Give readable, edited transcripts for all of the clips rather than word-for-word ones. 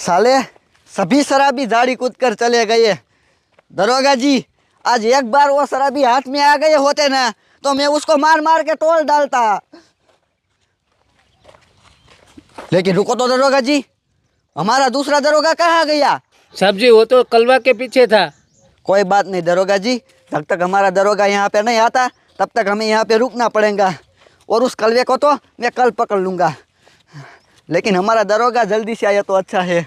साले सभी शराबी झाड़ी कूद कर चले गए। दरोगा जी, आज एक बार वो शराबी हाथ में आ गए होते ना तो मैं उसको मार मार के तोड़ डालता। लेकिन रुको तो दरोगा जी, हमारा दूसरा दरोगा कहाँ गया? साहब जी वो तो कलवा के पीछे था। कोई बात नहीं दरोगा जी, जब तक हमारा दरोगा यहाँ पे नहीं आता तब तक हमें यहाँ पे रुकना पड़ेगा। और उस कलवे को तो मैं कल पकड़ लूँगा, लेकिन हमारा दरोगा जल्दी से आया तो अच्छा है।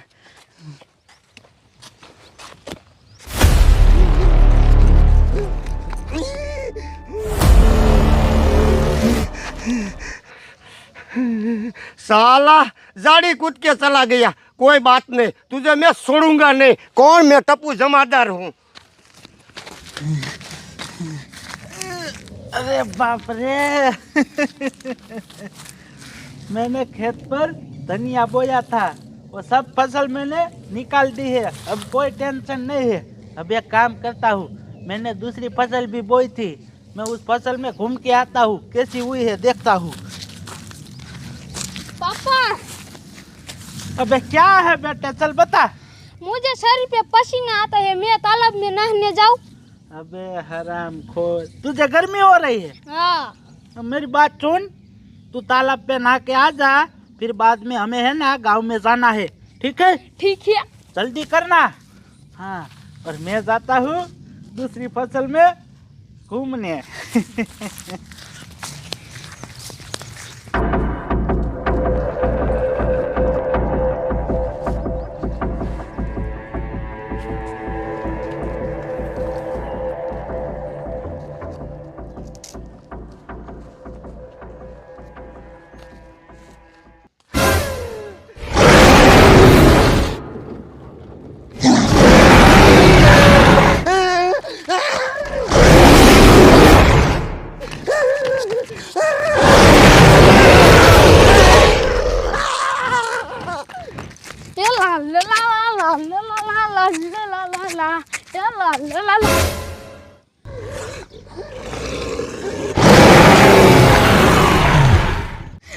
साला झाड़ी कूद के चला गया। कोई बात नहीं, तुझे मैं छोड़ूंगा नहीं। कौन? मैं टप्पू जमादार हूँ। अरे बाप रे मैंने खेत पर धनिया बोया था, वो सब फसल मैंने निकाल दी है। अब कोई टेंशन नहीं है। अब एक काम करता हूँ, मैंने दूसरी फसल भी बोई थी, मैं उस फसल में घूम के आता हूँ, कैसी हुई है देखता हूँ। पापा, अबे क्या है बेटा, चल बता। मुझे शरीर पे पसीना आता है, मैं तालाब में नहाने जाऊं? अबे हराम खोर, तुझे गर्मी हो रही है? हाँ। अब मेरी बात सुन, तू तालाब पे नहा के आ जा, फिर बाद में हमें है ना गांव में जाना है, ठीक है? ठीक है। जल्दी करना। हाँ, और मैं जाता हूँ दूसरी फसल में घूमने।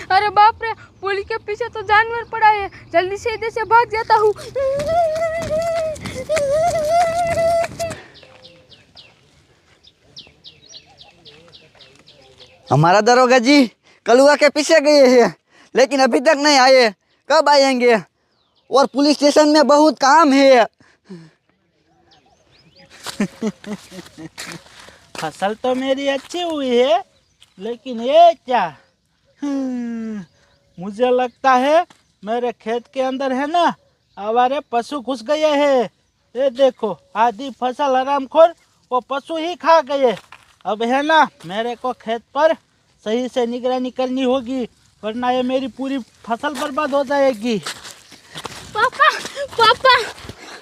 अरे बाप रे, पुलिस के पीछे तो जानवर पड़ा है, जल्दी से इधर से भाग जाता हूँ। हमारा दरोगा जी कलुआ के पीछे गए हैं, लेकिन अभी तक नहीं आए। कब आएंगे? और पुलिस स्टेशन में बहुत काम है। फसल तो मेरी अच्छी हुई है, लेकिन ये क्या? मुझे लगता है मेरे खेत के अंदर है ना आवारे पशु घुस गए हैं। ये देखो, आधी फसल हरामखोर वो पशु ही खा गए। अब है ना मेरे को खेत पर सही से निगरानी करनी होगी, वरना ये मेरी पूरी फसल बर्बाद हो जाएगी। पापा, पापा।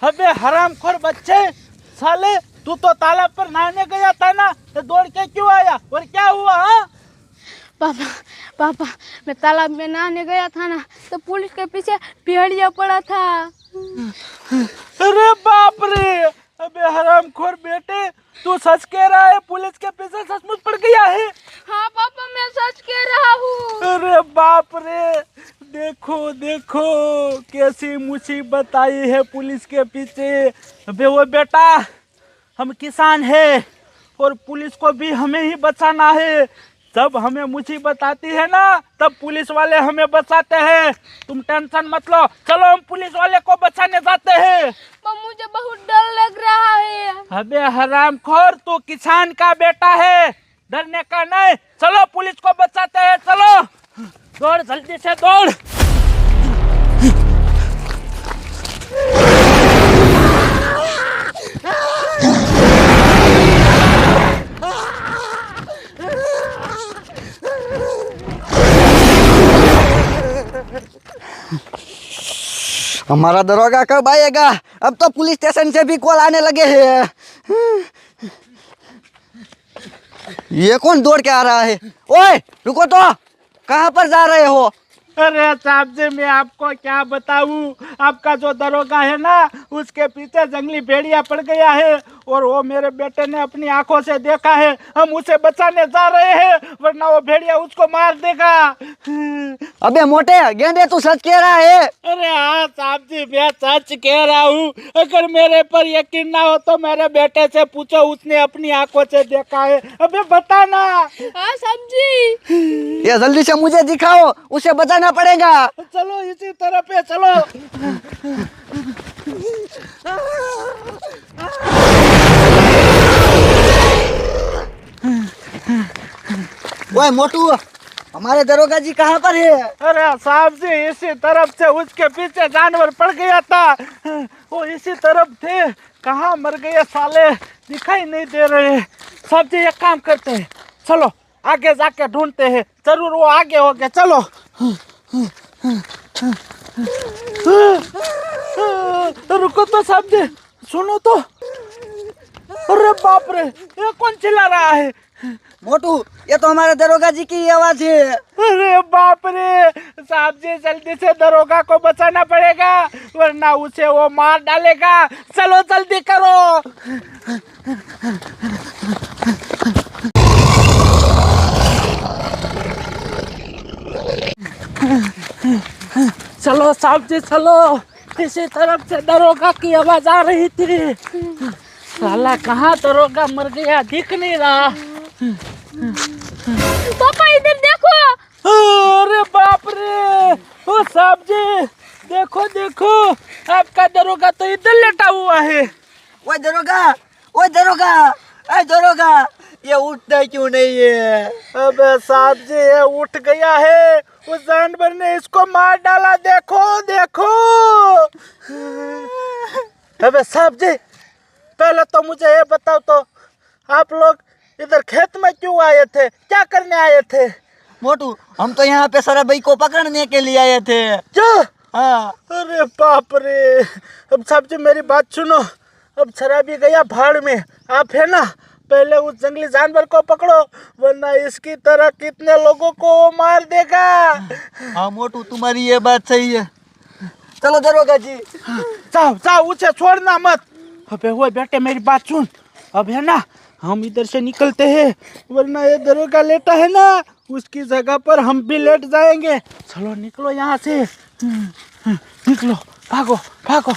अबे हरामखोर बच्चे, साले तू तो तालाब पर नहाने गया था ना, तो दौड़ के क्यों आया और क्या हुआ? हाँ पापा, पापा, मैं तालाब में नहाने गया था ना, तो पुलिस के पीछे भेड़िया पड़ा था। अरे बाप रे, अबे हरामखोर बेटे, तू सच कह रहा है? पुलिस के पीछे सचमुच पड़ गया है? हाँ पापा, मैं सच कह रहा हूँ। अरे बाप रे, देखो देखो कैसी मुसीबत आई है पुलिस के पीछे। अबे वो बेटा, हम किसान हैं और पुलिस को भी हमें ही बचाना है। जब हमें मुसीबत आती है ना, तब पुलिस वाले हमें बचाते हैं। तुम टेंशन मत लो, चलो हम पुलिस वाले को बचाने जाते हैं। पर मुझे बहुत डर लग रहा है। अबे हरामखोर, तू किसान का बेटा है, डरने का नहीं। चलो पुलिस को बचाते हैं, चलो दौड़, जल्दी से दौड़। हमारा दरोगा कब आएगा? अब तो पुलिस स्टेशन से भी कॉल आने लगे हैं। ये कौन दौड़ के आ रहा है? ओए रुको तो, कहाँ पर जा रहे हो? अरे साहब जी, मैं आपको क्या बताऊं, आपका जो दरोगा है ना उसके पीछे जंगली भेड़िया पड़ गया है और वो मेरे बेटे ने अपनी आंखों से देखा है। हम उसे बचाने जा रहे हैं वरना वो भेड़िया उसको मार देगा। अबे मोटे गेंडे तू सच कह रहा है? अरे हाँ साहब जी, मैं सच कह रहा हूँ। अगर मेरे पर यकीन ना हो तो मेरे बेटे से पूछो, उसने अपनी आंखों से देखा है। अबे बताना। हाँ साहब जी। ये जल्दी से मुझे दिखाओ, उसे बचाना पड़ेगा। चलो इसी तरफ है, चलो। ओए मोटू, हमारे दरोगा जी कहाँ पर है? अरे साहब जी, इसी तरफ से उसके पीछे जानवर पड़ गया था। वो इसी तरफ थे। कहाँ मर गए साले, दिखाई नहीं दे रहे। साहब जी एक काम करते हैं, चलो आगे जाके ढूंढते हैं, जरूर वो आगे हो गए। चलो। रुको तो साहब जी, सुनो तो। अरे बाप रे, ये कौन चिल्ला रहा है? मोटू, ये तो हमारे दरोगा जी की आवाज है। अरे बाप रे साहब जी, जल्दी से दरोगा को बचाना पड़ेगा वरना उसे वो मार डालेगा। चलो जल्दी करो। चलो साहब जी चलो, इसी तरफ से दरोगा की आवाज आ रही थी। साला कहाँ दरोगा मर गया, दिख नहीं रहा। पापा इधर देखो। अरे बाप रे, ओ साहब जी देखो देखो, आपका दरोगा तो इधर लेटा हुआ है। ओए दरोगा, ओए दरोगा, ए दरोगा, ये उठता क्यों नहीं है? अबे साहब जी ये उठ गया है, उस जानवर ने इसको मार डाला। देखो देखो। अबे साहब जी, पहले तो मुझे ये बताओ तो, आप लोग इधर खेत में क्यों आए थे, क्या करने आए थे? मोटू, हम तो यहाँ पे शराबी को पकड़ने के लिए आए थे। क्या? हाँ। अरे बाप रे। अब साहब जी मेरी बात सुनो, अब शराबी गया भाड़ में, आप है ना, पहले उस जंगली जानवर को पकड़ो वरना इसकी तरह कितने लोगों को वो मार देगा। हाँ मोटू, तुम्हारी ये बात सही है। चलो दरोगा जी। जाओ जाओ, उसे छोड़ना मत। अबे वो बेटे मेरी बात सुन, अब है ना हम इधर से निकलते हैं वरना ये दरोगा लेटा है ना, उसकी जगह पर हम भी लेट जाएंगे। चलो निकलो यहाँ से, निकलो, भागो भागो।